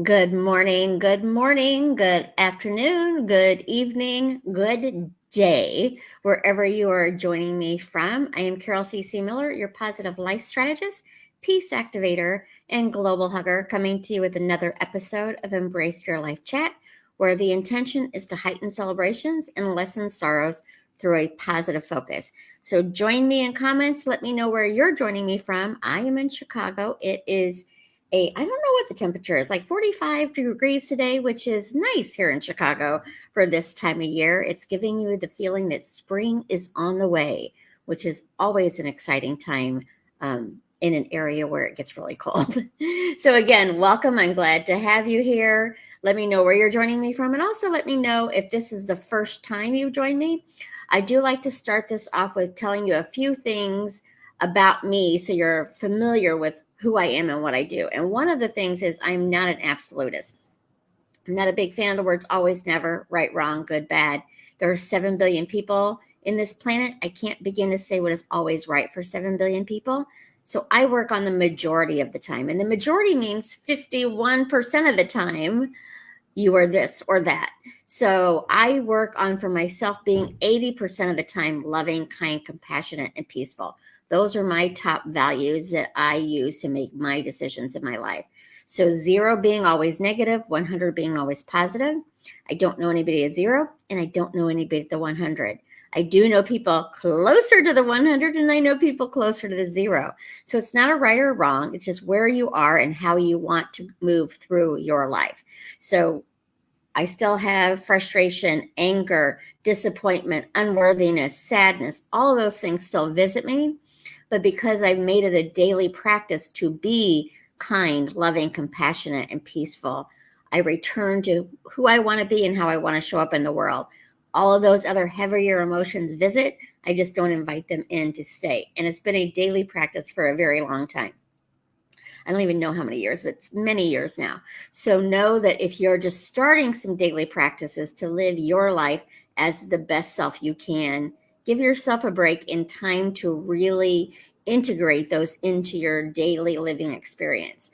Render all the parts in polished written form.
Good morning, good afternoon, good evening, good day, wherever you are joining me from. I am Carol C. Miller, your positive life strategist, peace activator, and global hugger, coming to you with another episode of Embrace Your Life Chat, where the intention is to heighten celebrations and lessen sorrows through a positive focus. So join me in comments. Let me know where you're joining me from. I am in Chicago. It is I don't know what the temperature is, like 45 degrees today, which is nice here in Chicago for this time of year. It's giving you the feeling that spring is on the way, which is always an exciting time in an area where it gets really cold. So, again, welcome. I'm glad to have you here. Let me know where you're joining me from, and also let me know if this is the first time you joined me. I do like to start this off with telling you a few things about me so you're familiar with who I am and what I do. And one of the things is I'm not an absolutist. I'm not a big fan of the words always, never, right, wrong, good, bad. There are 7 billion people in this planet. I can't begin to say what is always right for 7 billion people. So I work on the majority of the time. And the majority means 51% of the time you are this or that. So I work on for myself being 80% of the time loving, kind, compassionate, and peaceful. Those are my top values that I use to make my decisions in my life. So 0 being always negative, 100 being always positive. I don't know anybody at 0, and I don't know anybody at the 100. I do know people closer to the 100, and I know people closer to the 0. So it's not a right or wrong. It's just where you are and how you want to move through your life. So I still have frustration, anger, disappointment, unworthiness, sadness. All of those things still visit me. But because I've made it a daily practice to be kind, loving, compassionate, and peaceful, I return to who I want to be and how I want to show up in the world. All of those other heavier emotions visit. I just don't invite them in to stay. And it's been a daily practice for a very long time. I don't even know how many years, but it's many years now. So know that if you're just starting some daily practices to live your life as the best self you can, give yourself a break in time to really integrate those into your daily living experience.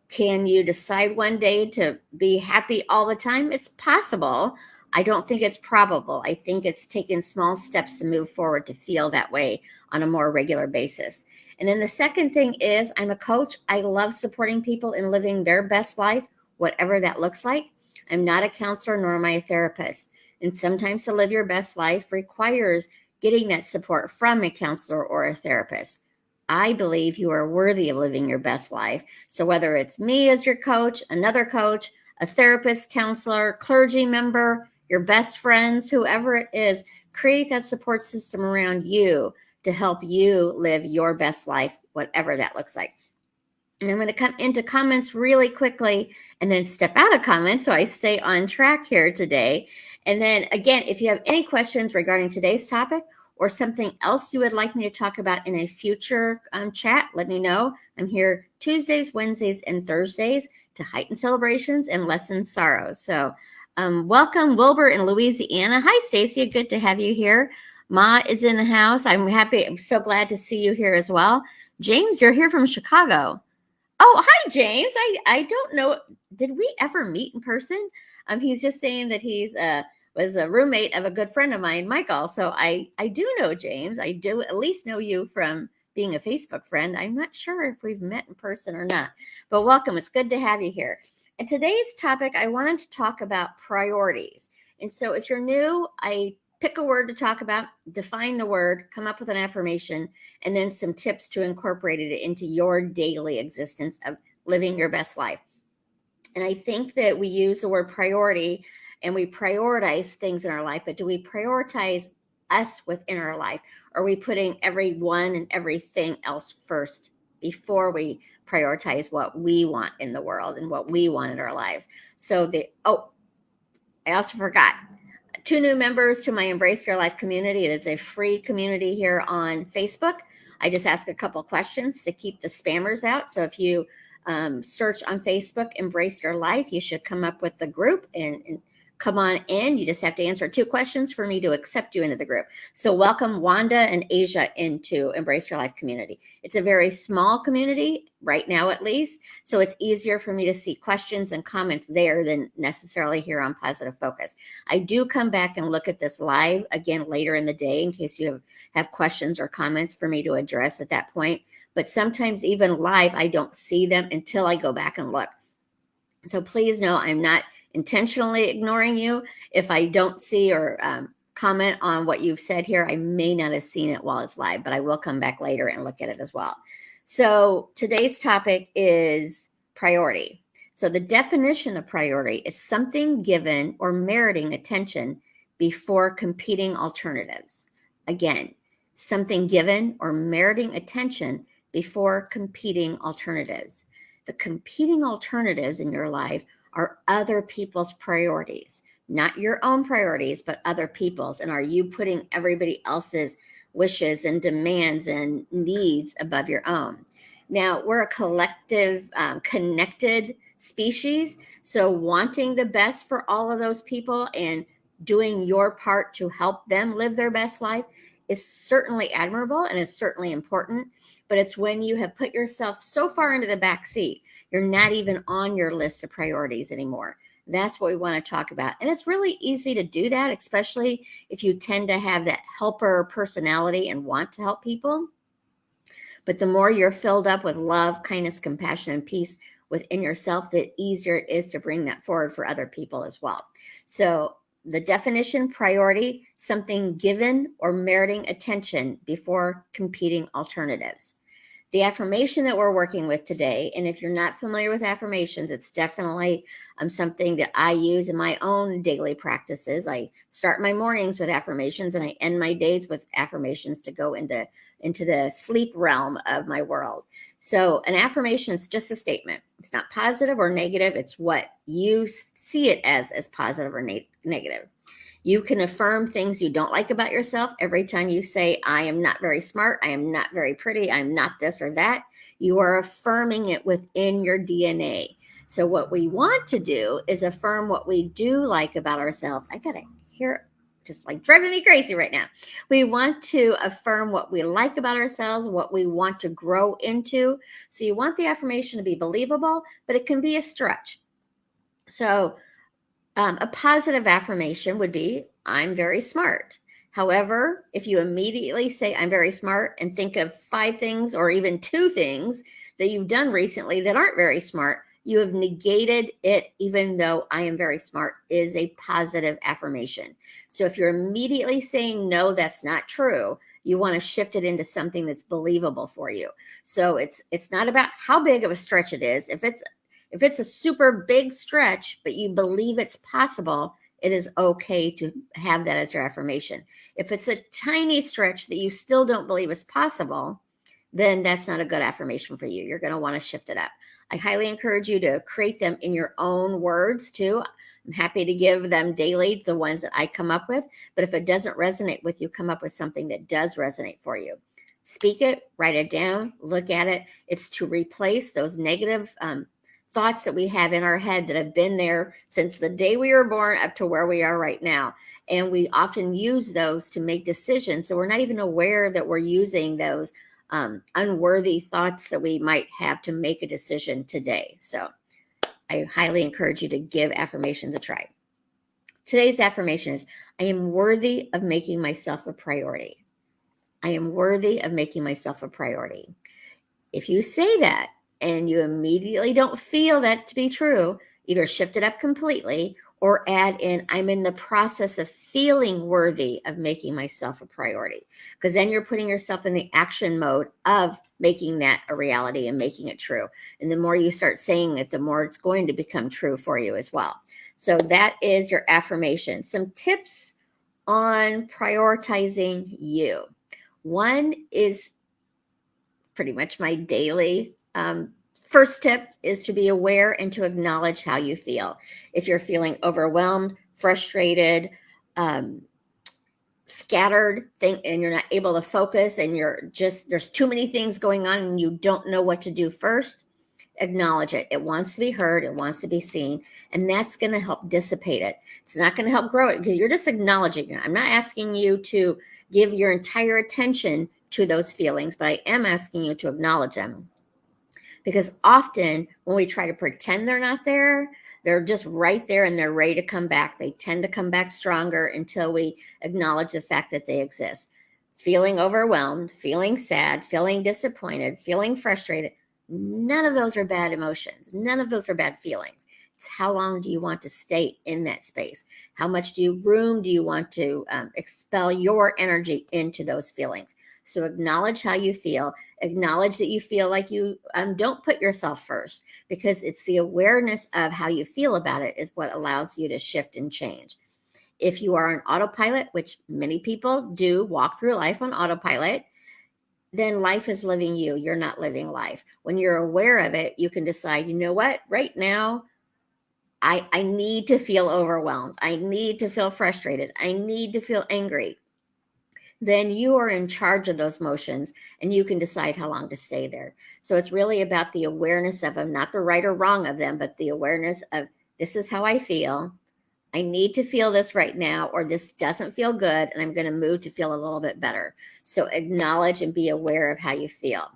Can you decide one day to be happy all the time? It's possible. I don't think it's probable. I think it's taking small steps to move forward to feel that way on a more regular basis. And then the second thing is I'm a coach. I love supporting people in living their best life, whatever that looks like. I'm not a counselor nor am I a therapist. And sometimes to live your best life requires getting that support from a counselor or a therapist. I believe you are worthy of living your best life. So whether it's me as your coach, another coach, a therapist, counselor, clergy member, your best friends, whoever it is, create that support system around you to help you live your best life, whatever that looks like. And I'm going to come into comments really quickly and then step out of comments so I stay on track here today. And then again, if you have any questions regarding today's topic or something else you would like me to talk about in a future chat, let me know. I'm here Tuesdays, Wednesdays, and Thursdays to heighten celebrations and lessen sorrows. So welcome, Wilbur in Louisiana. Hi, Stacy. Good to have you here. Ma is in the house. I'm happy. I'm so glad to see you here as well. James, you're here from Chicago. Oh, hi, James. I don't know. Did we ever meet in person? He's just saying that he's was a roommate of a good friend of mine, Michael. So I do know James. I do at least know you from being a Facebook friend. I'm not sure if we've met in person or not, but welcome. It's good to have you here. And today's topic, I wanted to talk about priorities. And so if you're new, I pick a word to talk about, define the word, come up with an affirmation, and then some tips to incorporate it into your daily existence of living your best life. And I think that we use the word priority and we prioritize things in our life, but do we prioritize us within our life? Are we putting everyone and everything else first before we prioritize what we want in the world and what we want in our lives? So I also forgot 2 new members to my Embrace Your Life community. It is a free community here on Facebook. I just ask a couple questions to keep the spammers out. So if you search on Facebook, Embrace Your Life, you should come up with the group and come on in. You just have to answer 2 questions for me to accept you into the group. So welcome Wanda and Asia into Embrace Your Life community. It's a very small community right now, at least. So it's easier for me to see questions and comments there than necessarily here on Positive Focus. I do come back and look at this live again later in the day in case you have questions or comments for me to address at that point. But sometimes even live, I don't see them until I go back and look. So please know I'm not intentionally ignoring you. If I don't see or comment on what you've said here, I may not have seen it while it's live, but I will come back later and look at it as well. So today's topic is priority. So the definition of priority is something given or meriting attention before competing alternatives. Again, something given or meriting attention before competing alternatives. The competing alternatives in your life are other people's priorities, not your own priorities, but other people's. And are you putting everybody else's wishes and demands and needs above your own? Now, we're a collective, connected species. So wanting the best for all of those people and doing your part to help them live their best life is certainly admirable and is certainly important. But it's when you have put yourself so far into the back seat, you're not even on your list of priorities anymore. That's what we want to talk about. And it's really easy to do that, especially if you tend to have that helper personality and want to help people. But the more you're filled up with love, kindness, compassion, and peace within yourself, the easier it is to bring that forward for other people as well. So the definition, priority, something given or meriting attention before competing alternatives. The affirmation that we're working with today, and if you're not familiar with affirmations, it's definitely something that I use in my own daily practices. I start my mornings with affirmations and I end my days with affirmations to go into the sleep realm of my world. So an affirmation is just a statement. It's not positive or negative. It's what you see it as positive or negative. You can affirm things you don't like about yourself. Every time you say, I am not very smart, I am not very pretty, I'm not this or that, you are affirming it within your DNA. So what we want to do is affirm what we do like about ourselves. I got to hear just like driving me crazy right now. We want to affirm what we like about ourselves, what we want to grow into. So you want the affirmation to be believable, but it can be a stretch. So a positive affirmation would be, I'm very smart. However, if you immediately say, I'm very smart, and think of 5 things or even 2 things that you've done recently that aren't very smart, you have negated it, even though I am very smart is a positive affirmation. So if you're immediately saying, no, that's not true, you want to shift it into something that's believable for you. So it's not about how big of a stretch it is. If it's a super big stretch, but you believe it's possible, it is okay to have that as your affirmation. If it's a tiny stretch that you still don't believe is possible, then that's not a good affirmation for you. You're going to want to shift it up. I highly encourage you to create them in your own words too. I'm happy to give them daily, the ones that I come up with. But if it doesn't resonate with you, come up with something that does resonate for you. Speak it, write it down, look at it. It's to replace those negative thoughts that we have in our head that have been there since the day we were born up to where we are right now. And we often use those to make decisions. So we're not even aware that we're using those unworthy thoughts that we might have to make a decision today. So I highly encourage you to give affirmations a try. Today's affirmation is, I am worthy of making myself a priority. I am worthy of making myself a priority. If you say that and you immediately don't feel that to be true, either shift it up completely or add in, I'm in the process of feeling worthy of making myself a priority. Because then you're putting yourself in the action mode of making that a reality and making it true. And the more you start saying it, the more it's going to become true for you as well. So that is your affirmation. Some tips on prioritizing you. One is pretty much my daily first tip is to be aware and to acknowledge how you feel. If you're feeling overwhelmed, frustrated, scattered, and you're not able to focus and there's too many things going on and you don't know what to do first, acknowledge it. It wants to be heard. It wants to be seen. And that's going to help dissipate it. It's not going to help grow it because you're just acknowledging it. I'm not asking you to give your entire attention to those feelings, but I am asking you to acknowledge them. Because often when we try to pretend they're not there, they're just right there and they're ready to come back. They tend to come back stronger until we acknowledge the fact that they exist. Feeling overwhelmed, feeling sad, feeling disappointed, feeling frustrated, none of those are bad emotions. None of those are bad feelings. It's how long do you want to stay in that space? How much room do you want to expel your energy into those feelings? So acknowledge how you feel. Acknowledge that you feel like you don't put yourself first, because it's the awareness of how you feel about it is what allows you to shift and change. If you are on autopilot, which many people do walk through life on autopilot, then life is living you. You're not living life. When you're aware of it, you can decide, you know what, right now, I need to feel overwhelmed. I need to feel frustrated. I need to feel angry. Then you are in charge of those motions and you can decide how long to stay there. So it's really about the awareness of them, not the right or wrong of them, but the awareness of this is how I feel. I need to feel this right now, or this doesn't feel good, and I'm going to move to feel a little bit better. So acknowledge and be aware of how you feel.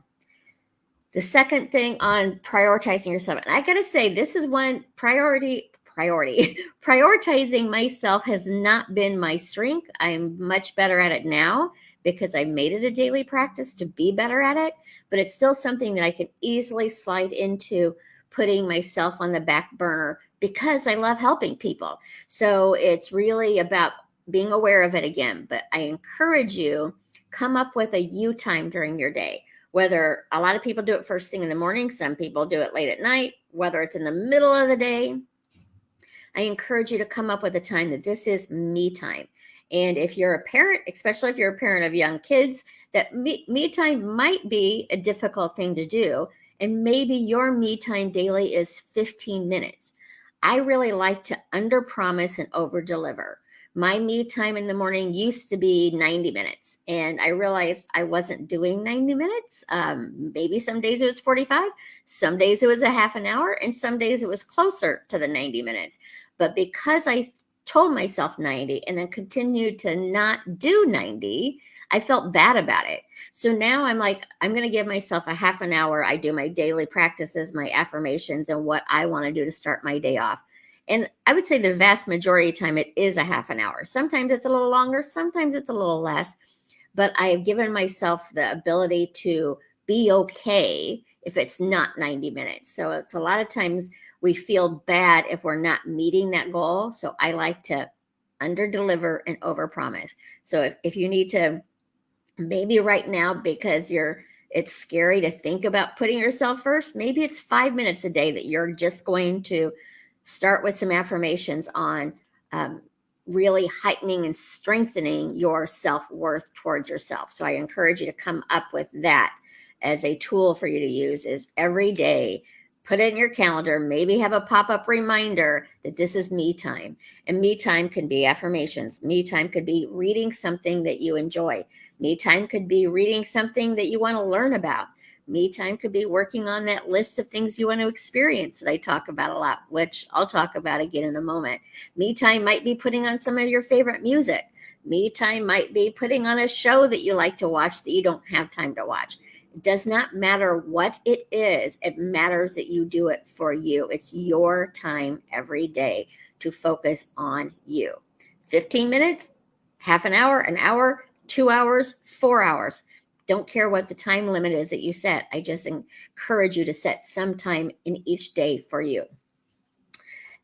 The second thing on prioritizing yourself, and I got to say, this is one priority. Prioritizing myself has not been my strength. I'm much better at it now because I made it a daily practice to be better at it, but it's still something that I can easily slide into putting myself on the back burner because I love helping people. So it's really about being aware of it again. But I encourage you, come up with a you time during your day. Whether a lot of people do it first thing in the morning, some people do it late at night, whether it's in the middle of the day, I encourage you to come up with a time that this is me time. And if you're a parent, especially if you're a parent of young kids, that me time might be a difficult thing to do. And maybe your me time daily is 15 minutes. I really like to under promise and over deliver. My me time in the morning used to be 90 minutes. And I realized I wasn't doing 90 minutes. Maybe some days it was 45, some days it was a half an hour, and some days it was closer to the 90 minutes. But because I told myself 90 and then continued to not do 90, I felt bad about it. So now I'm like, I'm going to give myself a half an hour. I do my daily practices, my affirmations, and what I want to do to start my day off. And I would say the vast majority of time it is a half an hour. Sometimes it's a little longer, sometimes it's a little less, but I have given myself the ability to be okay if it's not 90 minutes. So it's a lot of times we feel bad if we're not meeting that goal. So I like to under deliver and over promise. So if you need to, maybe right now, because it's scary to think about putting yourself first, maybe it's 5 minutes a day that you're just going to start with some affirmations on really heightening and strengthening your self-worth towards yourself. So I encourage you to come up with that as a tool for you to use, is every day, put it in your calendar, maybe have a pop-up reminder that this is me time. And me time can be affirmations. Me time could be reading something that you enjoy. Me time could be reading something that you want to learn about. Me time could be working on that list of things you want to experience that I talk about a lot, which I'll talk about again in a moment. Me time might be putting on some of your favorite music. Me time might be putting on a show that you like to watch that you don't have time to watch. It does not matter what it is. It matters that you do it for you. It's your time every day to focus on you. 15 minutes, half an hour, 2 hours, 4 hours. Don't care what the time limit is that you set. I just encourage you to set some time in each day for you.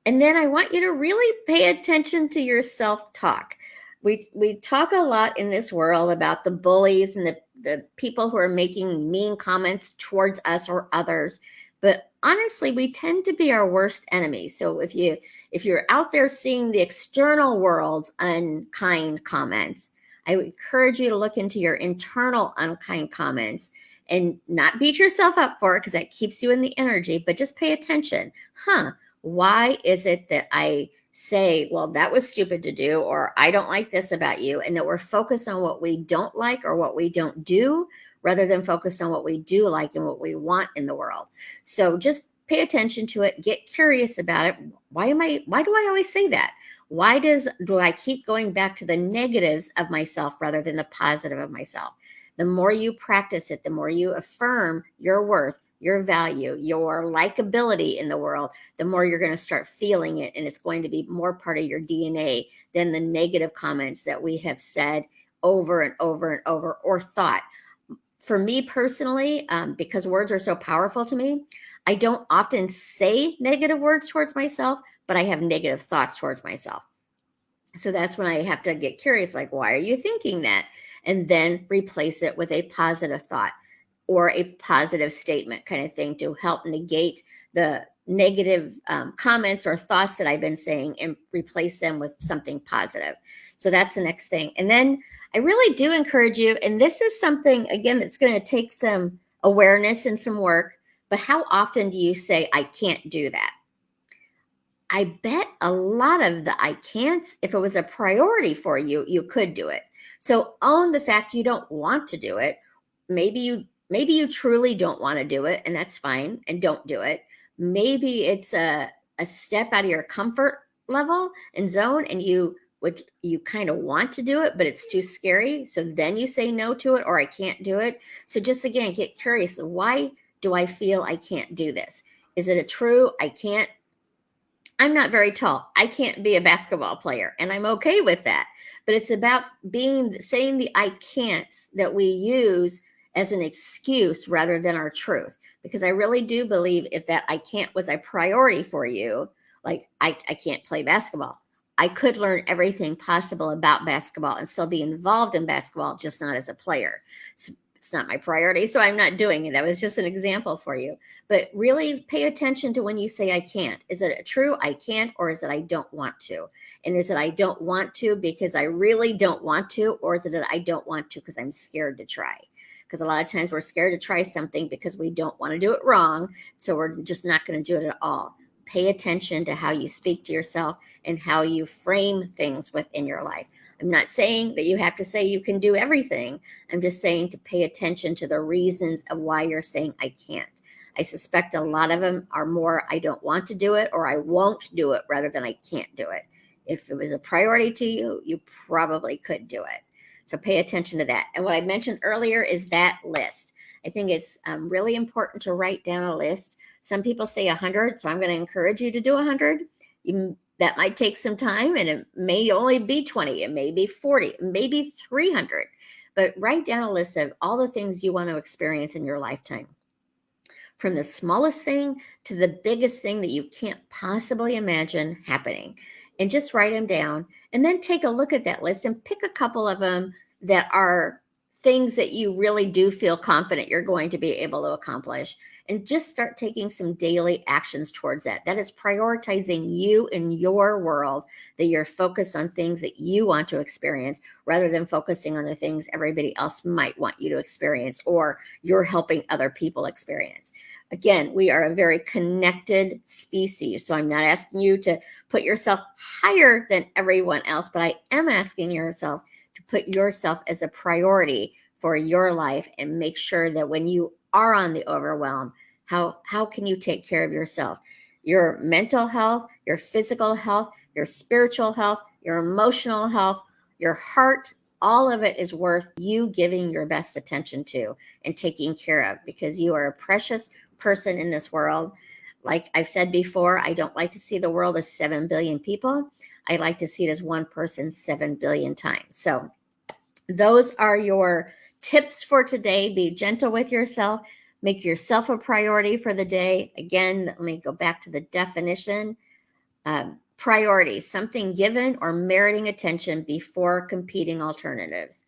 And then I want you to really pay attention to your self-talk. We talk a lot in this world about the bullies and the people who are making mean comments towards us or others. But honestly, we tend to be our worst enemies. So if you're out there seeing the external world's unkind comments, I would encourage you to look into your internal unkind comments and not beat yourself up for it, because that keeps you in the energy, but just pay attention. Why is it that I say, well, that was stupid to do, or I don't like this about you, and that we're focused on what we don't like or what we don't do rather than focus on what we do like and what we want in the world. So just pay attention to it, get curious about it. Why do I always say that? Why do I keep going back to the negatives of myself rather than the positive of myself? The more you practice it, the more you affirm your worth, your value, your likability in the world, the more you're going to start feeling it. And it's going to be more part of your DNA than the negative comments that we have said over and over and over or thought. For me personally, because words are so powerful to me, I don't often say negative words towards myself, but I have negative thoughts towards myself. So that's when I have to get curious, like, why are you thinking that? And then replace it with a positive thought or a positive statement kind of thing to help negate the negative comments or thoughts that I've been saying and replace them with something positive. So that's the next thing. And then I really do encourage you, and this is something, again, that's going to take some awareness and some work, but how often do you say, I can't do that? I bet a lot of the I can'ts, if it was a priority for you, you could do it. So own the fact you don't want to do it. Maybe you truly don't want to do it, and that's fine, and don't do it. Maybe it's a step out of your comfort level and zone, and you kind of want to do it, but it's too scary. So then you say no to it, or I can't do it. So just again, get curious. Why do I feel I can't do this? Is it a true I can't? I'm not very tall. I can't be a basketball player, and I'm okay with that. But it's about saying the I can'ts that we use as an excuse rather than our truth. Because I really do believe if that I can't was a priority for you, like I can't play basketball. I could learn everything possible about basketball and still be involved in basketball, just not as a player. So it's not my priority, so I'm not doing it. That was just an example for you. But really pay attention to when you say I can't. Is it a true I can't, or is it I don't want to? And is it I don't want to because I really don't want to, or is it that I don't want to because I'm scared to try? Because a lot of times we're scared to try something because we don't want to do it wrong, so we're just not going to do it at all. Pay attention to how you speak to yourself and how you frame things within your life. I'm not saying that you have to say you can do everything. I'm just saying to pay attention to the reasons of why you're saying I can't. I suspect a lot of them are more I don't want to do it or I won't do it rather than I can't do it. If it was a priority to you, you probably could do it. So pay attention to that. And what I mentioned earlier is that list. I think it's really important to write down a list. Some people say 100, so I'm going to encourage you to do 100. That might take some time, and it may only be 20, it may be 40, it may be 300. But write down a list of all the things you want to experience in your lifetime. From the smallest thing to the biggest thing that you can't possibly imagine happening. And just write them down. And then take a look at that list and pick a couple of them that are things that you really do feel confident you're going to be able to accomplish. And just start taking some daily actions towards that. That is prioritizing you in your world, that you're focused on things that you want to experience rather than focusing on the things everybody else might want you to experience or you're helping other people experience. Again, we are a very connected species. So I'm not asking you to put yourself higher than everyone else, but I am asking yourself to put yourself as a priority for your life and make sure that when you are on the overwhelm, how can you take care of yourself? Your mental health, your physical health, your spiritual health, your emotional health, your heart, all of it is worth you giving your best attention to and taking care of, because you are a precious person in this world. Like I've said before, I don't like to see the world as 7 billion people. I like to see it as one person 7 billion times. So those are your tips for today. Be gentle with yourself. Make yourself a priority for the day. Again, let me go back to the definition. Priority, something given or meriting attention before competing alternatives.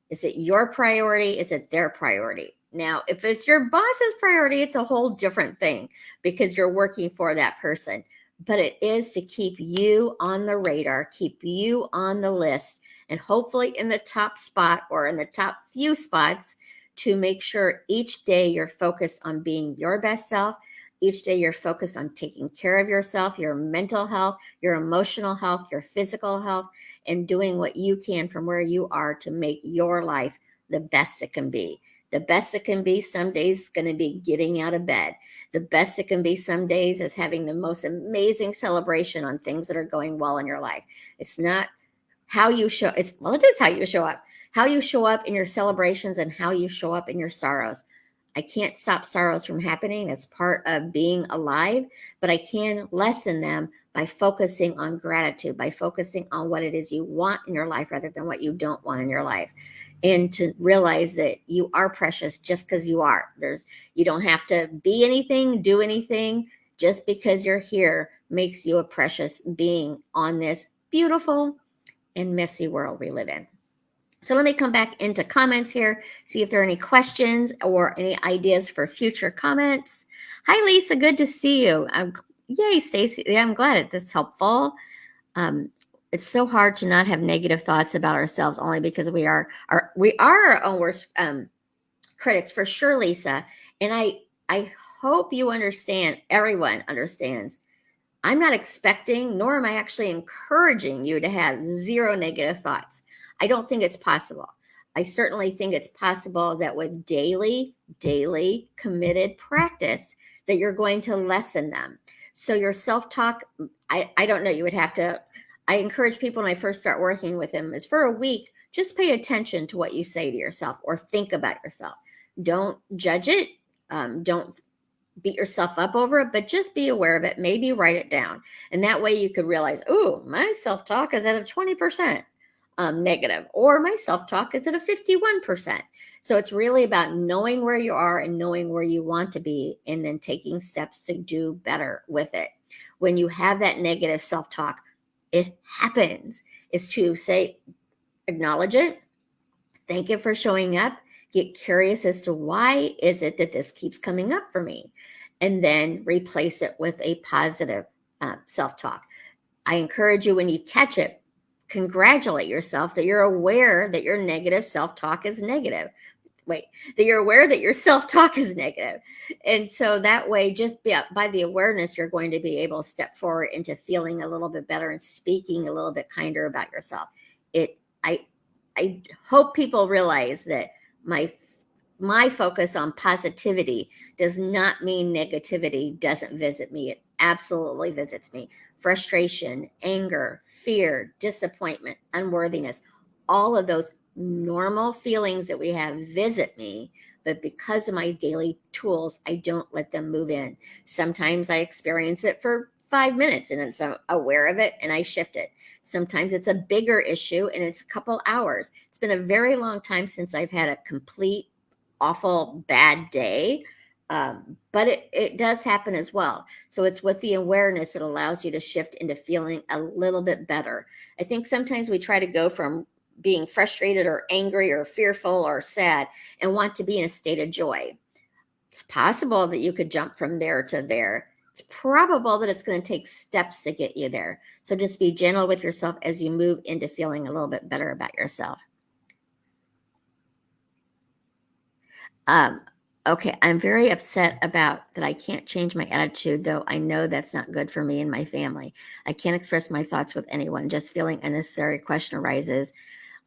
Is it your priority? Is it their priority? Now, if it's your boss's priority, it's a whole different thing because you're working for that person. But it is to keep you on the radar, keep you on the list, and hopefully in the top spot or in the top few spots to make sure each day you're focused on being your best self. Each day you're focused on taking care of yourself, your mental health, your emotional health, your physical health, and doing what you can from where you are to make your life the best it can be. The best it can be some days is going to be getting out of bed. The best it can be some days is having the most amazing celebration on things that are going well in your life. It's not how you show, it is how you show up. How you show up in your celebrations and how you show up in your sorrows. I can't stop sorrows from happening. It's part of being alive, but I can lessen them by focusing on gratitude, by focusing on what it is you want in your life rather than what you don't want in your life. And to realize that you are precious just because you are. You don't have to be anything, do anything. Just because you're here makes you a precious being on this beautiful and messy world we live in. So let me come back into comments here, see if there are any questions or any ideas for future comments. Hi, Lisa. Good to see you. Yay, Stacy. Yeah, I'm glad that's helpful. It's so hard to not have negative thoughts about ourselves only because we are our own worst critics, for sure, Lisa. And I hope you understand, everyone understands, I'm not expecting, nor am I actually encouraging you to have zero negative thoughts. I don't think it's possible. I certainly think it's possible that with daily committed practice that you're going to lessen them. So your self-talk, I don't know, you would have to, I encourage people when I first start working with them is for a week, just pay attention to what you say to yourself or think about yourself. Don't judge it. Don't beat yourself up over it, but just be aware of it. Maybe write it down. And that way you could realize, oh, my self-talk is at a 20% negative, or my self-talk is at a 51%. So it's really about knowing where you are and knowing where you want to be, and then taking steps to do better with it. When you have that negative self-talk, it happens. Is to say, acknowledge it, thank it for showing up, get curious as to why is it that this keeps coming up for me, and then replace it with a positive self-talk. I encourage you, when you catch it, congratulate yourself that you're aware that your negative self-talk is negative. That you're aware that your self-talk is negative. And so that way, just by the awareness, you're going to be able to step forward into feeling a little bit better and speaking a little bit kinder about yourself. I hope people realize that my focus on positivity does not mean negativity doesn't visit me. It absolutely visits me. Frustration, anger, fear, disappointment, unworthiness, all of those normal feelings that we have visit me. But because of my daily tools, I don't let them move in. Sometimes I experience it for 5 minutes and I'm aware of it and I shift it. Sometimes it's a bigger issue and it's a couple hours. It's been a very long time since I've had a complete awful bad day, but it does happen as well. So it's with the awareness that allows you to shift into feeling a little bit better. I think sometimes we try to go from being frustrated or angry or fearful or sad and want to be in a state of joy. It's possible that you could jump from there to there. It's probable that it's going to take steps to get you there. So just be gentle with yourself as you move into feeling a little bit better about yourself. Okay, I'm very upset about that I can't change my attitude, though I know that's not good for me and my family. I can't express my thoughts with anyone. Just feeling unnecessary question arises,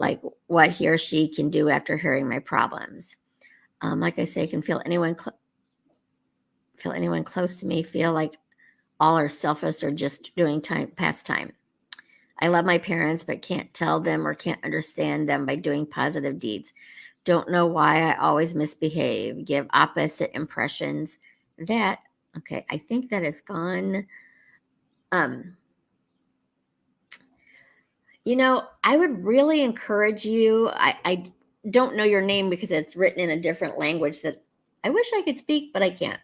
like what he or she can do after hearing my problems. Like I say, I can feel anyone close to me feel like all are selfish or just doing pastime. I love my parents, but can't tell them or can't understand them by doing positive deeds. Don't know why I always misbehave, give opposite impressions. Okay, I think that is gone. I would really encourage you. I don't know your name because it's written in a different language that I wish I could speak, but I can't.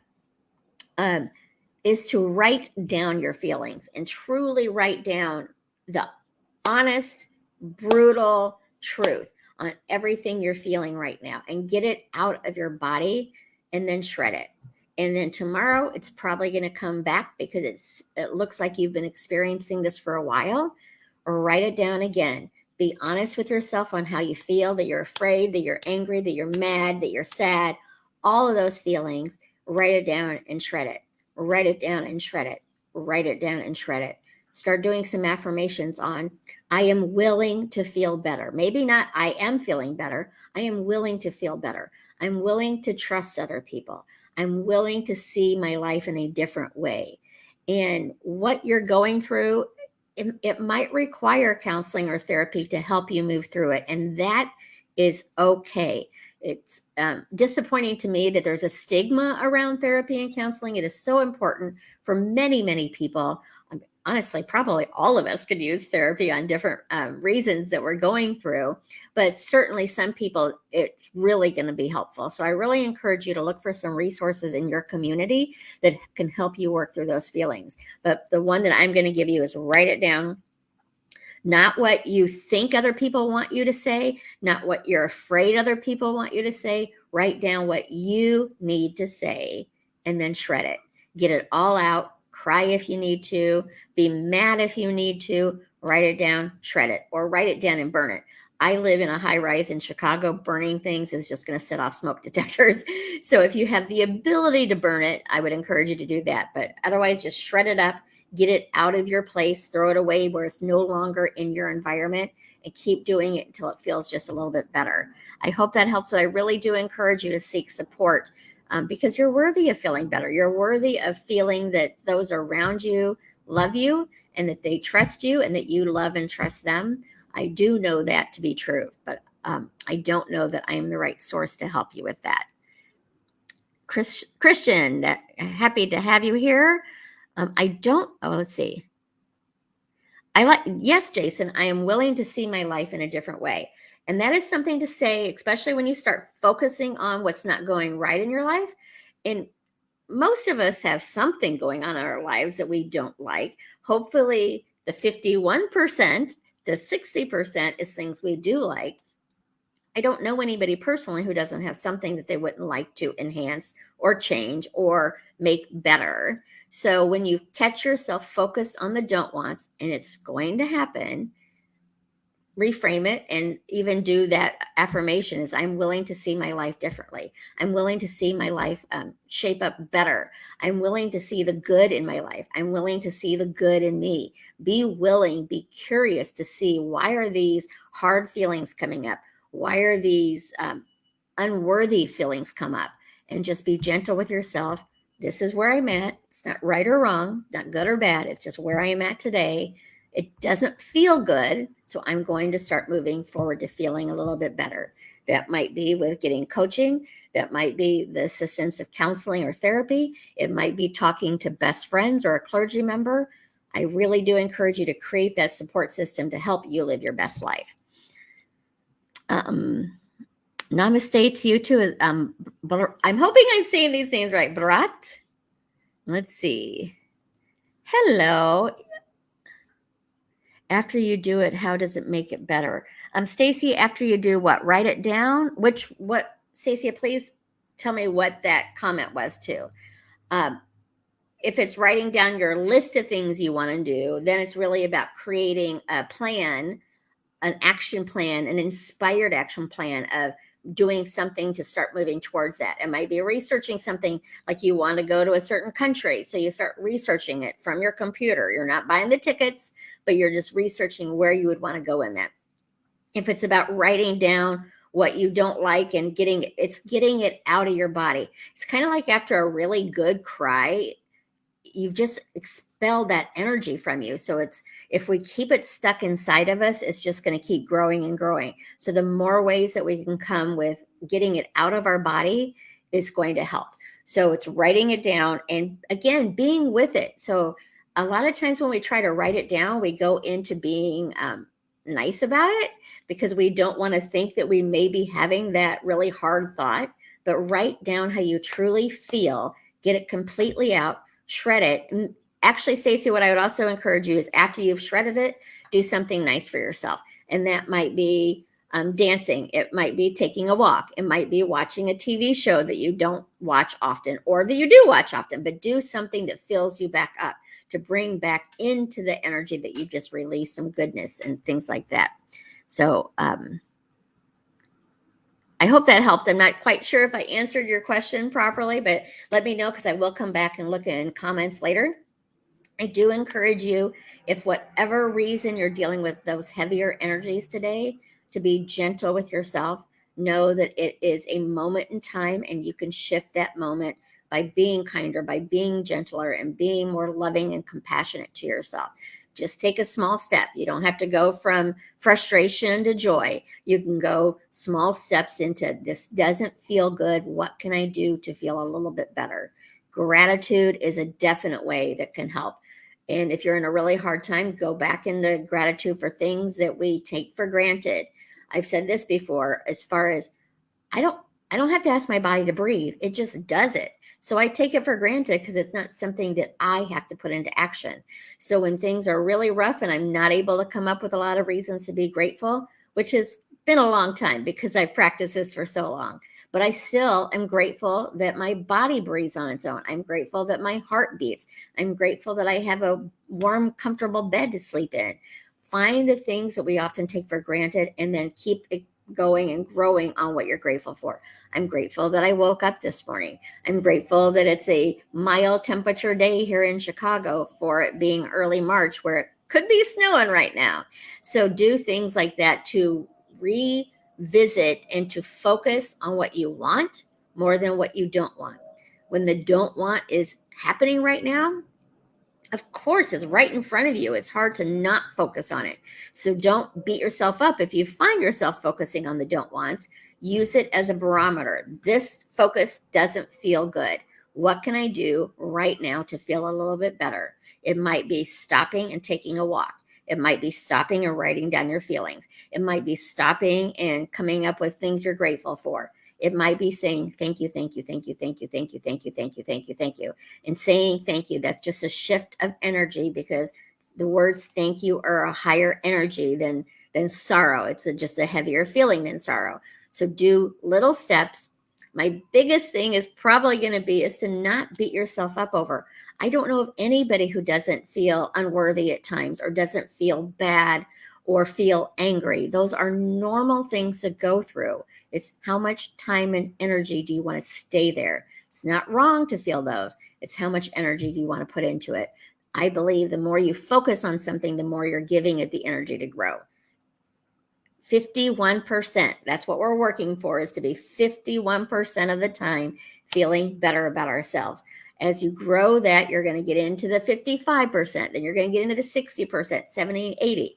Is to write down your feelings and truly write down the honest, brutal truth on everything you're feeling right now and get it out of your body and then shred it. And then tomorrow it's probably going to come back because it looks like you've been experiencing this for a while. Or write it down again. Be honest with yourself on how you feel, that you're afraid, that you're angry, that you're mad, that you're sad, all of those feelings. Write it down and shred it. Write it down and shred it. Write it down and shred it. Start doing some affirmations on, I am willing to feel better. Maybe not I am feeling better. I am willing to feel better. I'm willing to trust other people. I'm willing to see my life in a different way. And what you're going through, it might require counseling or therapy to help you move through it. And that is okay. It's disappointing to me that there's a stigma around therapy and counseling. It is so important for many, many people. Honestly, probably all of us could use therapy on different reasons that we're going through, but certainly some people, it's really going to be helpful. So I really encourage you to look for some resources in your community that can help you work through those feelings. But the one that I'm going to give you is write it down. Not what you think other people want you to say, not what you're afraid other people want you to say. Write down what you need to say and then shred it. Get it all out. Cry if you need to. Be mad if you need to. Write it down, shred it, or write it down and burn it. I live in a high rise in Chicago. Burning things is just going to set off smoke detectors. So if you have the ability to burn it, I would encourage you to do that. But otherwise, just shred it up. Get it out of your place, throw it away where it's no longer in your environment, and keep doing it until it feels just a little bit better. I hope that helps, but I really do encourage you to seek support because you're worthy of feeling better. You're worthy of feeling that those around you love you and that they trust you and that you love and trust them. I do know that to be true, but I don't know that I am the right source to help you with that. Christian, happy to have you here. Let's see. Yes, Jason, I am willing to see my life in a different way. And that is something to say, especially when you start focusing on what's not going right in your life. And most of us have something going on in our lives that we don't like. Hopefully, the 51% to 60% is things we do like. I don't know anybody personally who doesn't have something that they wouldn't like to enhance or change or make better. So when you catch yourself focused on the don't wants, and it's going to happen, reframe it and even do that affirmation is I'm willing to see my life differently. I'm willing to see my life shape up better. I'm willing to see the good in my life. I'm willing to see the good in me. Be willing, be curious to see, why are these hard feelings coming up? Why are these unworthy feelings come up? And just be gentle with yourself. This is where I'm at. It's not right or wrong, not good or bad. It's just where I am at today. It doesn't feel good, so I'm going to start moving forward to feeling a little bit better. That might be with getting coaching. That might be the assistance of counseling or therapy. It might be talking to best friends or a clergy member. I really do encourage you to create that support system to help you live your best life. Namaste to you too. I'm hoping I'm saying these things right. Bharat. Let's see. Hello. After you do it, how does it make it better? Stacy, after you do what? Write it down? Stacy, please tell me what that comment was too. If it's writing down your list of things you want to do, then it's really about creating a plan, an action plan, an inspired action plan of doing something to start moving towards that. It might be researching something, like you want to go to a certain country. So you start researching it from your computer. You're not buying the tickets, but you're just researching where you would want to go in that. If it's about writing down what you don't like and getting it out of your body. It's kind of like after a really good cry, you've just expelled that energy from you. So if we keep it stuck inside of us, it's just going to keep growing and growing. So the more ways that we can come with getting it out of our body is going to help. So it's writing it down and, again, being with it. So a lot of times when we try to write it down, we go into being nice about it because we don't want to think that we may be having that really hard thought. But write down how you truly feel, get it completely out, shred it. And actually, Stacey, what I would also encourage you is after you've shredded it, do something nice for yourself. And that might be dancing. It might be taking a walk. It might be watching a TV show that you don't watch often or that you do watch often, but do something that fills you back up to bring back into the energy that you just released, some goodness and things like that. So I hope that helped. I'm not quite sure if I answered your question properly, but let me know because I will come back and look in comments later. I do encourage you, if whatever reason you're dealing with those heavier energies today, to be gentle with yourself. Know that it is a moment in time and you can shift that moment by being kinder, by being gentler, and being more loving and compassionate to yourself. Just take a small step. You don't have to go from frustration to joy. You can go small steps into this doesn't feel good. What can I do to feel a little bit better? Gratitude is a definite way that can help. And if you're in a really hard time, go back into gratitude for things that we take for granted. I've said this before, as far as I don't I don't have to ask my body to breathe. It just does it. So I take it for granted because it's not something that I have to put into action. So when things are really rough and I'm not able to come up with a lot of reasons to be grateful, which has been a long time because I've practiced this for so long, but I still am grateful that my body breathes on its own. I'm grateful that my heart beats. I'm grateful that I have a warm, comfortable bed to sleep in. Find the things that we often take for granted and then keep it going and growing on what you're grateful for. I'm grateful that I woke up this morning. I'm grateful that it's a mild temperature day here in Chicago for it being early March where it could be snowing right now. So do things like that to revisit and to focus on what you want more than what you don't want. When the don't want is happening right now, of course, it's right in front of you. It's hard to not focus on it. So don't beat yourself up. If you find yourself focusing on the don't wants, use it as a barometer. This focus doesn't feel good. What can I do right now to feel a little bit better? It might be stopping and taking a walk. It might be stopping and writing down your feelings. It might be stopping and coming up with things you're grateful for. It might be saying, thank you, thank you, thank you, thank you, thank you, thank you, thank you, thank you, thank you. And saying thank you, that's just a shift of energy because the words thank you are a higher energy than sorrow. It's just a heavier feeling than sorrow. So do little steps. My biggest thing is probably going to be is to not beat yourself up over. I don't know of anybody who doesn't feel unworthy at times or doesn't feel bad or feel angry. Those are normal things to go through. It's how much time and energy do you want to stay there? It's not wrong to feel those. It's how much energy do you want to put into it? I believe the more you focus on something, the more you're giving it the energy to grow. 51%. That's what we're working for, is to be 51% of the time feeling better about ourselves. As you grow that, you're going to get into the 55%, then you're going to get into the 60%, 70, 80.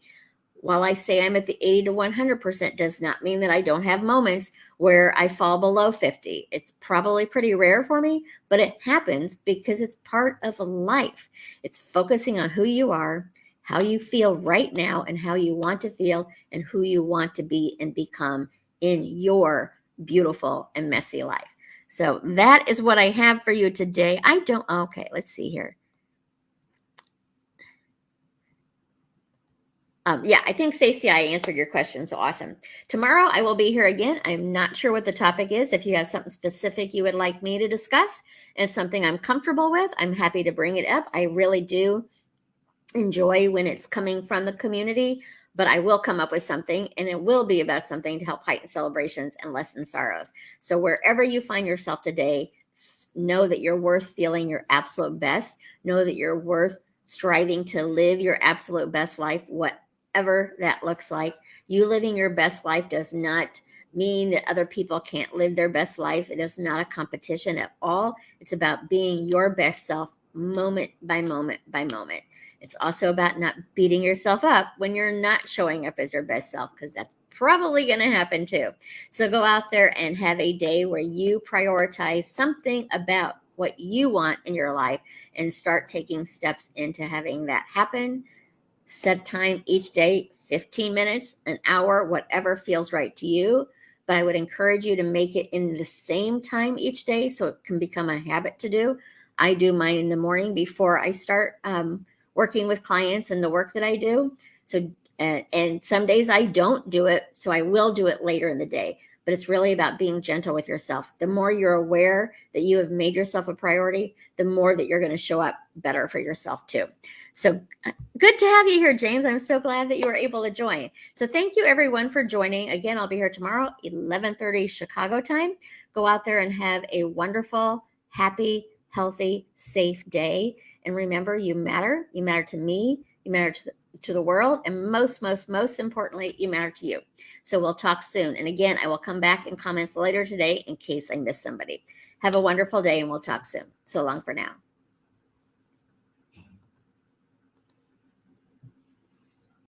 While I say I'm at the 80 to 100% does not mean that I don't have moments where I fall below 50. It's probably pretty rare for me, but it happens because it's part of life. It's focusing on who you are, how you feel right now, and how you want to feel, and who you want to be and become in your beautiful and messy life. So that is what I have for you today. Okay, let's see here. Yeah, I think, Stacey, I answered your question. So awesome. Tomorrow I will be here again. I'm not sure what the topic is. If you have something specific you would like me to discuss, and something I'm comfortable with, I'm happy to bring it up. I really do enjoy when it's coming from the community, but I will come up with something, and it will be about something to help heighten celebrations and lessen sorrows. So wherever you find yourself today, know that you're worth feeling your absolute best. Know that you're worth striving to live your absolute best life, whatever that looks like. You living your best life does not mean that other people can't live their best life. It is not a competition at all. It's about being your best self moment by moment by moment. It's also about not beating yourself up when you're not showing up as your best self, because that's probably going to happen too. So go out there and have a day where you prioritize something about what you want in your life and start taking steps into having that happen. Set time each day, 15 minutes, an hour, whatever feels right to you. But I would encourage you to make it in the same time each day so it can become a habit to do. I do mine in the morning before I start working with clients and the work that I do. So, and some days I don't do it, so I will do it later in the day. But it's really about being gentle with yourself. The more you're aware that you have made yourself a priority, the more that you're going to show up better for yourself too. So good to have you here, James. I'm so glad that you were able to join. So thank you, everyone, for joining. Again, I'll be here tomorrow, 11:30 Chicago time. Go out there and have a wonderful, happy, healthy, safe day. And remember, you matter. You matter to me. You matter to the world. And most importantly, you matter to you. So we'll talk soon. And again, I will come back in comments later today in case I miss somebody. Have a wonderful day and we'll talk soon. So long for now.